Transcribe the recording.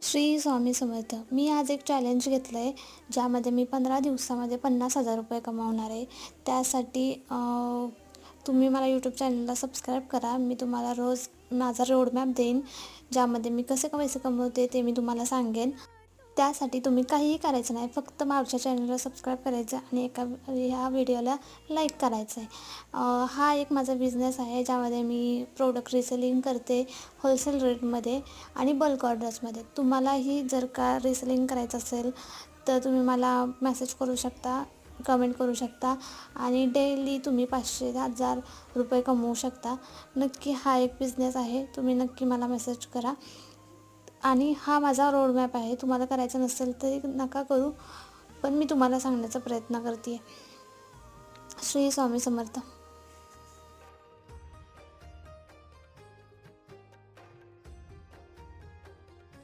श्री स्वामी समर्थ. मी आज एक चॅलेंज घेतलं आहे, ज्यामध्ये मी 15 दिवसामध्ये 50,000 रुपये कमावणार आहे. त्यासाठी तुम्ही मला यूट्यूब चॅनलला सबस्क्राईब करा. मी तुम्हाला रोज माझा रोडमॅप देईन, ज्यामध्ये मी कसे पैसे कमवते ते मी तुम्हाला सांगेन. त्यासाठी तुम्ही काहीही करायचं नाही, फक्त माझ्या चॅनलला सबस्क्राईब करायचं आणि ह्या व्हिडिओला लाईक करायचं आहे. हा एक माझा बिझनेस आहे, ज्यामध्ये मी प्रोडक्ट रिसेलिंग करते होलसेल रेटमध्ये आणि बल्क ऑर्डर्समध्ये. तुम्हालाही जर का रिसेलिंग करायचं असेल तर तुम्ही मला मेसेज करू शकता, कमेंट करू शकता आणि डेली तुम्ही 500 ते 1000 रुपये कमवू शकता. नक्की हा एक बिझनेस आहे, तुम्ही नक्की मला मेसेज करा. आणि हा माझा रोडमॅप आहे. तुम्हाला करायचं नसेल तरी नका करू, पण मी तुम्हाला सांगण्याचा प्रयत्न करते आहे. श्री स्वामी समर्थ.